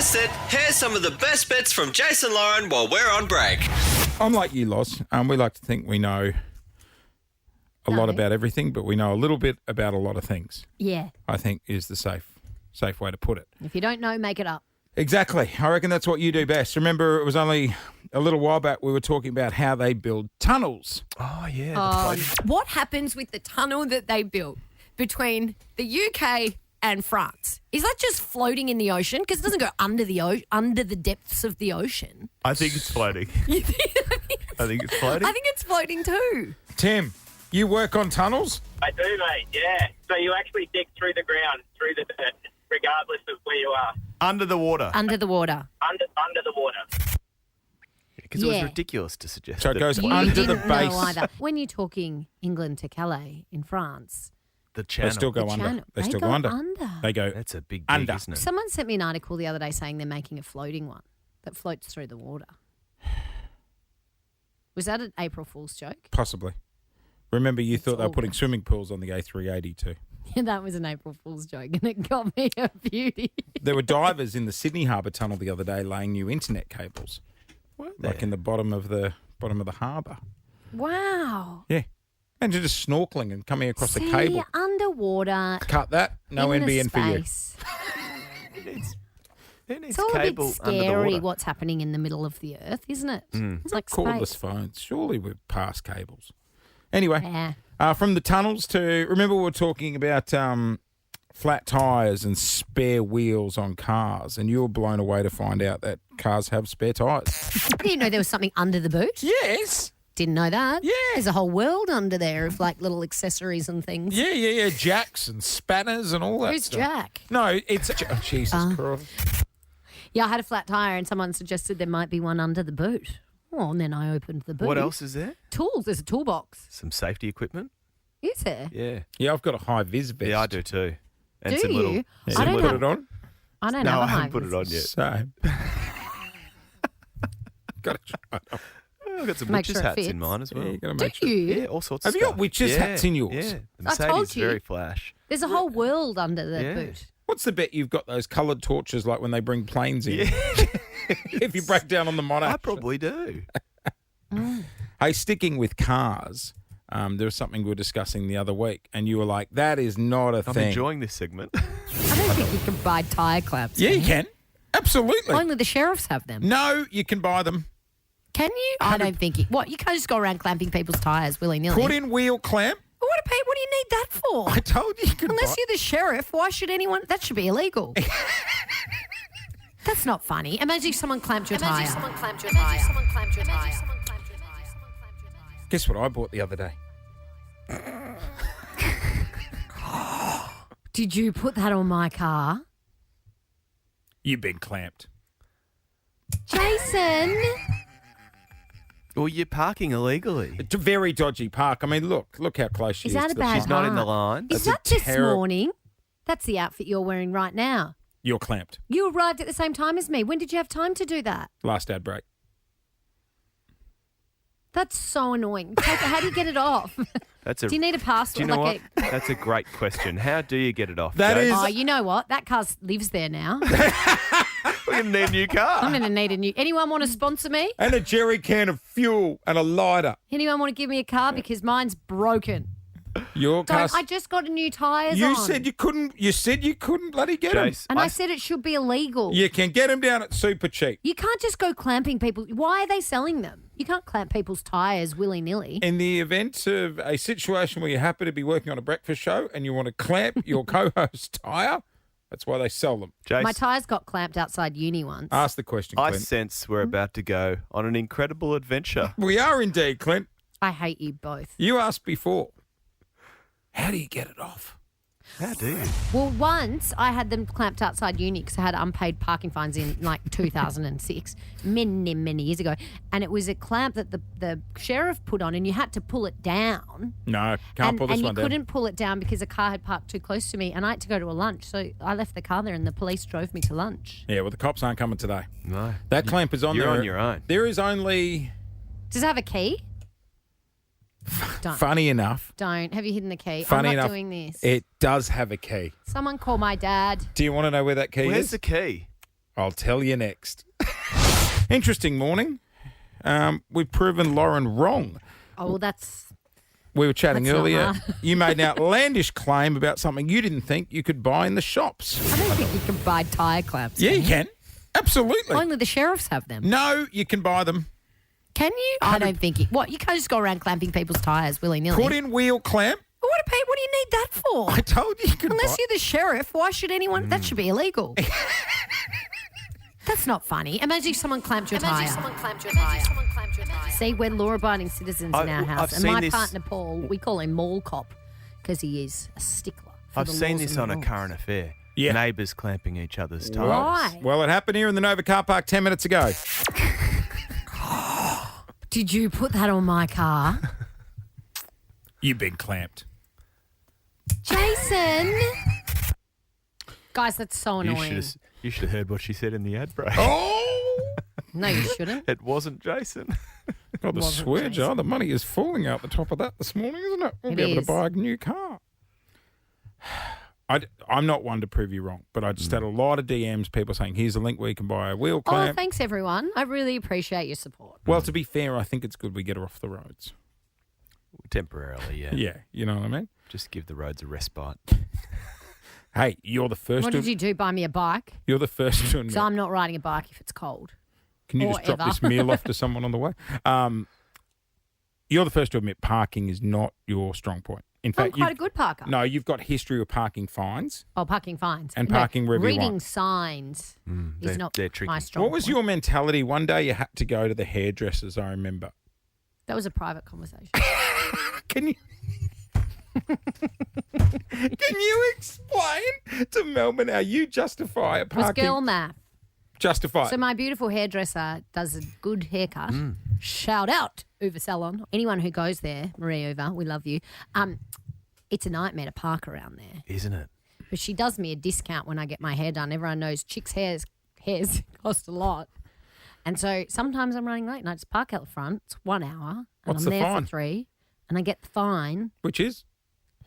guessed it, here's some of the best bits from Jason Lauren while we're on break. I'm like you, Loz. We like to think we know a lot about everything, but we know a little bit about a lot of things. Yeah. I think is the safe way to put it. If you don't know, make it up. Exactly. I reckon that's what you do best. Remember, it was only a little while back we were talking about how they build tunnels. Oh, yeah. What happens with the tunnel that they built between the UK and France? Is that just floating in the ocean? Because it doesn't go under the depths of the ocean. I think it's floating. I think it's floating. I think it's floating too. Tim, you work on tunnels? I do, mate, yeah. So you actually dig through the ground, through the dirt, regardless of where you are. Under the water. Under the water. Under the water. Because it was ridiculous to suggest So it that goes You under the didn't know base. either. When you're talking England to Calais in France, the channel. They still go The under. channel. They They still go go under. under. They go That's a big under. isn't it? someone sent me an article the other day saying they're making a floating one that floats through the water. Was that an April Fool's joke? Possibly. Remember, you thought they were all putting right. swimming pools on the A380 too. Yeah, that was an April Fool's joke, and it got me a beauty. There were divers in the Sydney Harbour Tunnel the other day laying new internet cables, like in the bottom of the harbour. Wow. Yeah. Imagine just snorkeling and coming across the See, cable. underwater. Cut that. No in the NBN for you. space. Who needs It's all a bit cable under the scary water? what's happening in the middle of the earth, isn't it? It's like Cordless space. phones. Surely we're past cables. Anyway, Yeah. from the tunnels to, remember we were talking about flat tyres and spare wheels on cars, and you were blown away to find out that cars have spare tyres. I didn't know there was something under the boot. Yes. Didn't know that. Yeah. There's a whole world under there of like little accessories and things. Yeah. Jacks and spanners and all that Who's stuff. Jack? No, it's... Oh, Jesus Christ. Yeah, I had a flat tyre and someone suggested there might be one under the boot. Oh, and then I opened the boot. What else is there? Tools. There's a toolbox. Some safety equipment? Is there? Yeah. Yeah, I've got a high-vis vest. Yeah, I do too. And Do some you? little... Yeah, I some don't little- put it on? I don't No, have a I haven't high put it on yet. So... got to try it on. I've got some Make witches sure it hats in fits. mine as well. Yeah, you got to Do make sure. you? Yeah, all sorts Have of you stuff. got witches' Yeah, hats in yours? Yeah. The I told Mercedes is you. very flash. There's a whole world under the Yeah. boot. What's the bet you've got those coloured torches like when they bring planes in? Yeah. If you break down on the Monash. I probably do. Hey, sticking with cars, there was something we were discussing the other week, and you were like, that is not a I'm thing. enjoying this segment. I don't think you can buy tyre clamps. Yeah, you can. Absolutely. Only the sheriffs have them. No, you can buy them. Can you? I don't think you. What? You can't just go around clamping people's tyres willy-nilly. Put in wheel clamp. What do you need that for? I told you you could Unless buy. you're the sheriff, why should anyone? That should be illegal. That's not funny. Imagine if someone clamped your tyre. Guess what I bought the other day? Did you put that on my car? You've been clamped. Jason! Well, you're parking illegally. It's a very dodgy park. I mean, look how close she is. Is that to a the bad park. She's not in the heart? line. Is That's that a this terror- morning? That's the outfit you're wearing right now. You're clamped. You arrived at the same time as me. When did you have time to do that? Last ad break. That's so annoying. How do you get it off? That's a. Do you need a password? Do you know like what? That's a great question. How do you get it off? That Jace? is- Oh, you know what? That car lives there now. We're going to need a new car. I'm going to need a new. Anyone want to sponsor me? And a jerry can of fuel and a lighter. Anyone want to give me a car because mine's broken? Your car. Don't. I just got a new tyres You on. said you couldn't. You said you couldn't bloody get them. Jace, And I said it should be illegal. You can get them down at super cheap. You can't just go clamping people. Why are they selling them? You can't clamp people's tyres willy-nilly. In the event of a situation where you happen to be working on a breakfast show and you want to clamp your co-host's tyre, that's why they sell them. Jace, My tyres got clamped outside uni once. Ask the question, I Clint. sense we're about to go on an incredible adventure. We are indeed, Clint. I hate you both. You asked before. How do you get it off? How do you? Well, once I had them clamped outside uni because I had unpaid parking fines in like 2006, many years ago. And it was a clamp that the sheriff put on and you had to pull it down. No, can't pull this and one you down. couldn't pull it down because a car had parked too close to me and I had to go to a lunch. So I left the car there and the police drove me to lunch. Yeah, well, the cops aren't coming today. No. That clamp is on You're there. on your own. There is only, Does it have a key? Don't. funny enough, Don't. Have you hidden the key? funny I'm not enough, doing this. it does have a key. Someone call my dad. Do you want to know where that key Where's is? the key? I'll tell you next. Interesting morning. We've proven Lauren wrong. Oh, well, that's We were chatting That's not earlier. hard. You made an outlandish claim about something you didn't think you could buy in the shops. I don't think you can buy tyre clamps. Yeah, you can. Absolutely. Only the sheriffs have them. No, you can buy them. Can you? I don't think you. What? You can't just go around clamping people's tyres willy nilly. Put in wheel clamp. What do you need that for? I told you you could Unless buy. you're the sheriff, why should anyone? That should be illegal. That's not funny. Imagine if someone clamped your tyre. See, we're law-abiding citizens in our house. I've And seen my this- partner, Paul, we call him Mall Cop because he is a stickler for I've the seen laws this and on a rules. current affair. Yeah. Neighbours clamping each other's tyres. Why? Well, it happened here in the Nova car park 10 minutes ago. Did you put that on my car? You've been clamped. Jason! Guys, that's so annoying. You should have heard what she said in the ad break. Oh! No, you shouldn't. It wasn't Jason. God, the Wasn't swear Jason. jar, the money is falling out the top of that this morning, isn't it? We'll It be able is. to buy a new car. I'm not one to prove you wrong, but I just had a lot of DMs, people saying, here's a link where you can buy a wheel Oh, clamp. thanks, everyone. I really appreciate your support. Well, to be fair, I think it's good we get her off the roads. Temporarily, yeah. Yeah, you know what I mean? Just give the roads a respite. Hey, you're the first What to did you do? Buy me a bike? you're the first to admit. So I'm not riding a bike if it's cold. Can you or just drop ever. this meal off to someone on the way? You're the first to admit parking is not your strong point. In I'm fact, quite a you've, good parker. no, you've got history of parking fines. Oh, parking fines. And No, parking wherever you reading want. signs is they're- not they're tricky. my strong What was point. your mentality? One day you had to go to the hairdressers, I remember. That was a private conversation. Can you Can you explain to Melbourne how you justify a It was parking? girl math. Justify. So my beautiful hairdresser does a good haircut. Shout out Uva Salon. Anyone who goes there, Maria Uva, we love you. It's a nightmare to park around there. Isn't it? But she does me a discount when I get my hair done. Everyone knows chicks' hairs cost a lot. And so sometimes I'm running late and I just park out the front. It's 1 hour. And What's I'm the there fine? for 3. And I get the fine Which is?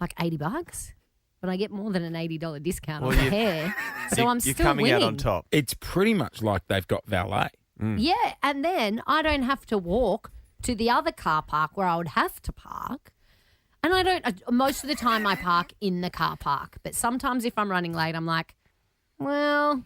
like $80. But I get more than an $80 discount Well, on the you- hair. So You- I'm you're still coming winning. out on top. It's pretty much like they've got valet. Yeah, and then I don't have to walk to the other car park where I would have to park. And I don't, most of the time I park in the car park. But sometimes if I'm running late, I'm like, well,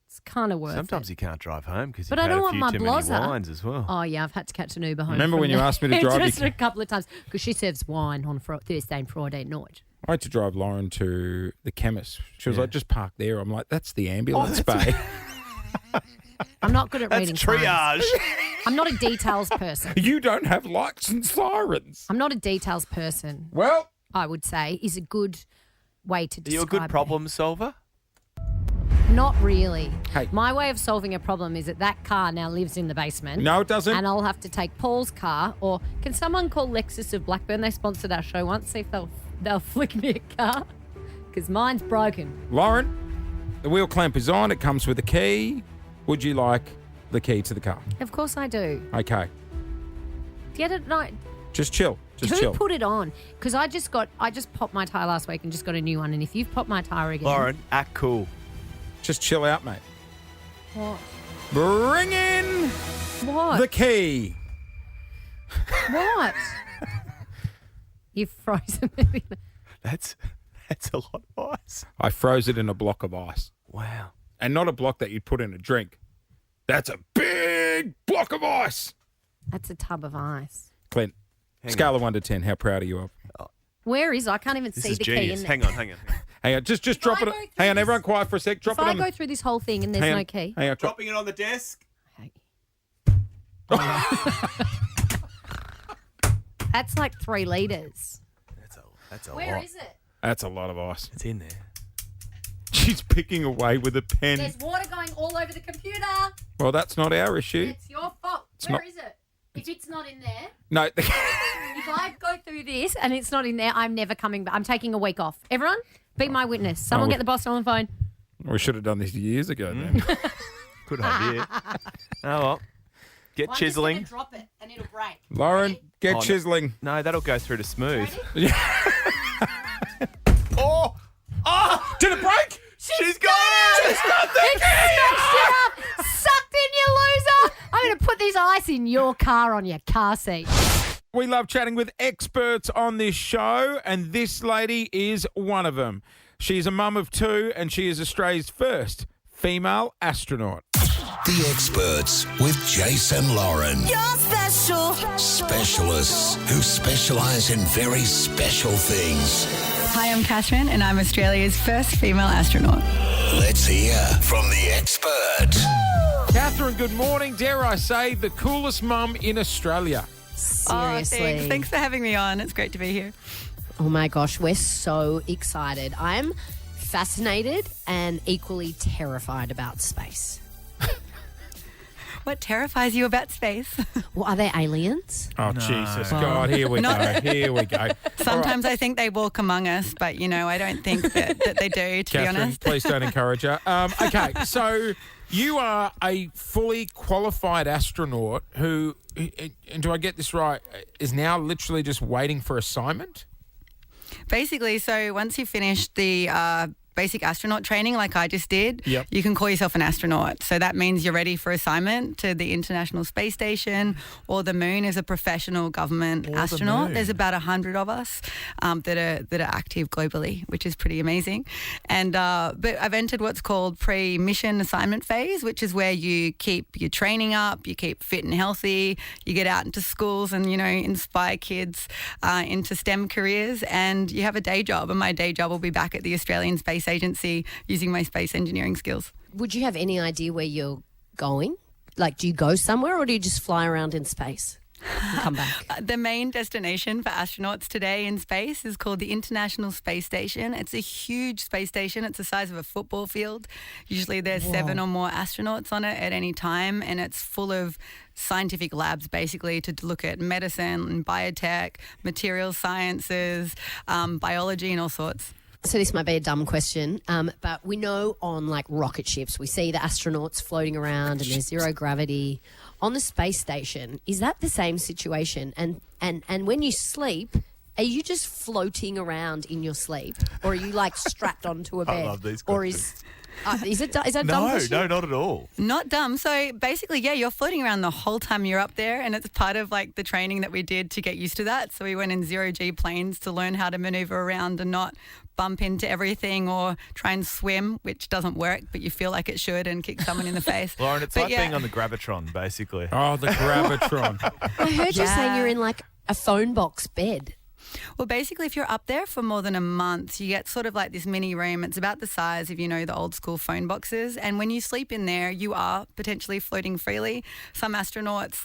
it's kind of worth Sometimes it. you can't drive home because But you've I had don't a want few my too many blozzer. wines as well. Oh, yeah, I've had to catch an Uber home. Remember from when you the asked me to drive you- hairdresser a couple of times because she serves wine on Thursday and Friday night. I had to drive Lauren to the chemist. She was Yeah. like, just park there. I'm like, that's the ambulance that's- bay. I'm not good at That's reading signs. triage. I'm not a details person. You don't have lights and sirens. I'm not a details person, Well, I would say, is a good way to Are describe you a good it. problem solver? Not really. Hey. My way of solving a problem is that car now lives in the basement. no, it doesn't. And I'll have to take Paul's car, or can someone call Lexus of Blackburn? They sponsored our show once. See if they'll flick me a car, because mine's broken. Lauren, the wheel clamp is on. It comes with a key. Would you like the key to the car? Of course I do. Okay. Get it? No. Just chill. Just Who chill. put it on? Because I just popped my tire last week and just got a new one. And if you've popped my tire again, Lauren, act cool. Just chill out, mate. What? Bring in What? the key. What? You've frozen me. That's a lot of ice. I froze it in a block of ice. Wow. And not a block that you'd put in a drink. That's a big block of ice. That's a tub of ice. Clint, scale of 1 to 10, how proud are you of? Where is it? I can't even This see is the key genius. in there. Hang on, hang on. Hang on, just drop I it. go through Hang on, this- everyone quiet for a sec. Drop If it I on go the... through this whole thing and there's Hang no on, key, Hang on. Dropping it on the desk. that's like 3 litres. That's a Where lot. is it? That's a lot of ice. It's in there. She's picking away with a pen. There's water going all over the computer. Well, that's not our issue. It's your fault. It's Where not- is it? If it's not in there, No. if I go through this and it's not in there, I'm never coming back. I'm taking a week off. Everyone, be my witness. Someone would- get the boss on the phone. We should have done this years ago then. Good idea. Oh, well. Get I'm chiseling. just gonna drop it and it'll break. Lauren, get Oh, no. chiseling. No, that'll go through to smooth. Ready? Oh! Oh! Did it break? She's got it! It smashed it up. Sucked in, you loser. I'm going to put this ice in your car on your car seat. We love chatting with experts on this show, and this lady is one of them. She's a mum of two, and she is Australia's first female astronaut. The Experts with Jason Lauren. You're special. Specialists who specialise in very special things. Hi, I'm Catherine, and I'm Australia's first female astronaut. Let's hear from the expert. Catherine, good morning. Dare I say, the coolest mum in Australia. Seriously. Thanks for having me on. It's great to be here. Oh my gosh, we're so excited. I'm fascinated and equally terrified about space. What terrifies you about space? Well, are there aliens? Oh, Jesus, God, here we go. Here we go. Sometimes I think they walk among us, but, I don't think that they do, to be Catherine, honest. please don't encourage her. Okay, so you are a fully qualified astronaut who, and do I get this right, is now literally just waiting for assignment? Basically, so once you finish the basic astronaut training like I just did, Yep. you can call yourself an astronaut. So that means you're ready for assignment to the International Space Station or the moon as a professional government astronaut. There's about 100 of us that are active globally, which is pretty amazing. And but I've entered what's called pre-mission assignment phase, which is where you keep your training up, you keep fit and healthy, you get out into schools and, inspire kids into STEM careers, and you have a day job. And my day job will be back at the Australian Space Agency using my space engineering skills. Would you have any idea where you're going? Like, do you go somewhere or do you just fly around in space and come back? The main destination for astronauts today in space is called the International Space Station. It's a huge space station. It's the size of a football field. Usually there's 7 or more astronauts on it at any time, and it's full of scientific labs basically to look at medicine and biotech, materials sciences, biology and all sorts. So this might be a dumb question, but we know on like rocket ships, we see the astronauts floating around and there's zero gravity. On the space station, is that the same situation? And when you sleep, are you just floating around in your sleep, or are you like strapped onto a bed? I love these or questions. is that a dumb question? No, not at all. Not dumb. So basically, you're floating around the whole time you're up there, and it's part of like the training that we did to get used to that. So we went in zero-G planes to learn how to maneuver around and not bump into everything or try and swim, which doesn't work, but you feel like it should and kick someone in the face. Lauren, it's But like being on the Gravitron, basically. Oh, the Gravitron. I heard you saying Yeah. you're in like a phone box bed. Well, basically, if you're up there for more than a month, you get sort of like this mini room. It's about the size of, the old school phone boxes. And when you sleep in there, you are potentially floating freely. Some astronauts,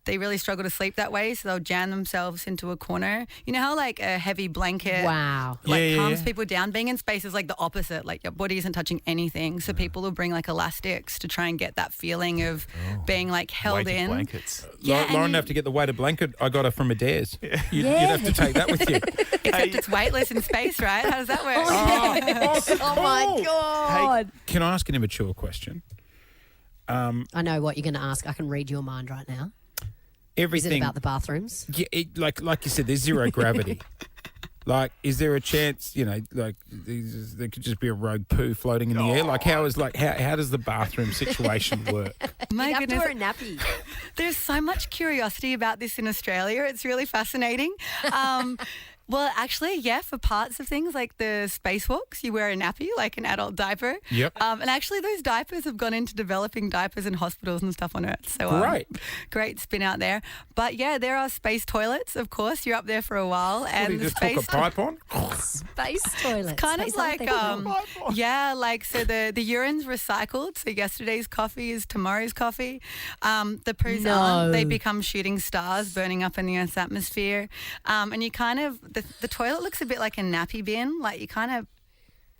they really struggle to sleep that way, so they'll jam themselves into a corner. You know how like a heavy blanket Wow. calms people down? Being in space is like the opposite. Like your body isn't touching anything. So people will bring like elastics to try and get that feeling of being like held Weighted in. blankets. Yeah, and Lauren you- have to get the weighted blanket. I got her from Adair's. You'd have to take that with you. Except it's weightless in space, right? How does that work? Oh my God. Can I ask an immature question? I know what you're going to ask. I can read your mind right now. Is it Everything. about the bathrooms? Yeah, like you said, there's zero gravity. Like, is there a chance, there could just be a rogue poo floating in the air? Like, how does the bathroom situation work? My You have to goodness. wear a nappy. There's so much curiosity about this in Australia. It's really fascinating. Well, actually, for parts of things like the spacewalks, you wear a nappy, like an adult diaper. Yep. And actually, those diapers have gone into developing diapers in hospitals and stuff on Earth. So Great. great spin out there. But there are space toilets, of course. You're up there for a while. What, And do you the just hook a space pipe on? Space toilets. kind Is of that like what they call them? the urine's recycled, so yesterday's coffee is tomorrow's coffee. The poos No. aren't. They become shooting stars burning up in the Earth's atmosphere, and you kind of the toilet looks a bit like a nappy bin, like you kind of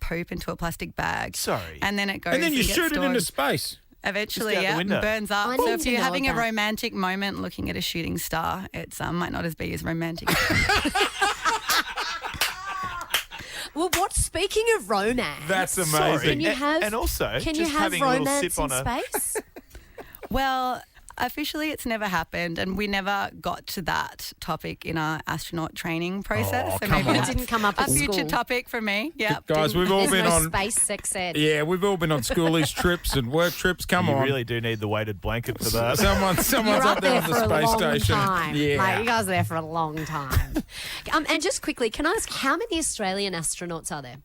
poop into a plastic bag. Sorry. And then it goes And then you gets shoot it stored. into space. Eventually, Just out the and window. burns up. I So need if to you're know having a that. romantic moment looking at a shooting star, it's might not be as romantic. Well, speaking of romance, That's Sorry. amazing. Can you have and also, can just you have having a little romance sip on in a... space? Well, Officially, it's never happened, and we never got to that topic in our astronaut training process. Oh, so come maybe on. that's It didn't come up a at future school. topic for me. Yeah, Guys, we've all There's been no on. space sex ed. Yeah, we've all been on schoolies trips and work trips. Come You on. really do need the weighted blanket for that. Someone's You're up up there there on for the a space long station. time. Yeah. Like, you guys are there for a long time. And just quickly, can I ask how many Australian astronauts are there?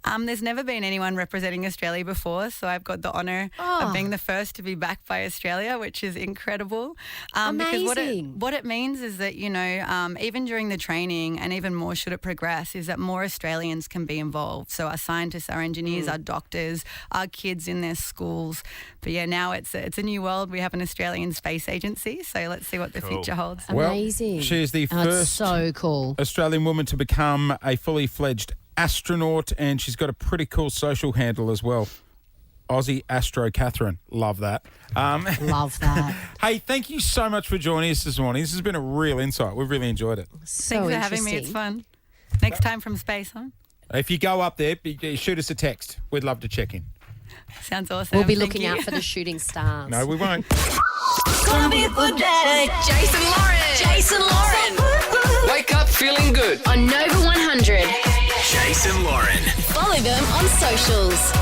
There's never been anyone representing Australia before, so I've got the honour of being the first to be backed by Australia, which is incredible. Because Amazing. what it means is that, even during the training, and even more should it progress, is that more Australians can be involved. So our scientists, our engineers, our doctors, our kids in their schools. But yeah, now it's a new world. We have an Australian space agency, so let's see what the future holds. Well, Amazing. she is the Oh, it's first so cool. Australian woman to become a fully fledged astronaut, and she's got a pretty cool social handle as well. Aussie Astro Catherine. Love that. Love that. Hey, thank you so much for joining us this morning. This has been a real insight. We've really enjoyed it. So Thanks for having me. It's interesting. fun. Next time from space, huh? If you go up there, shoot us a text. We'd love to check in. Sounds awesome. We'll be Thank looking you. out for the shooting stars. No, we won't. Jason Lauren. Jason Lauren. Wake up feeling good. On Nova 100. Jason Lauren. Follow them on socials.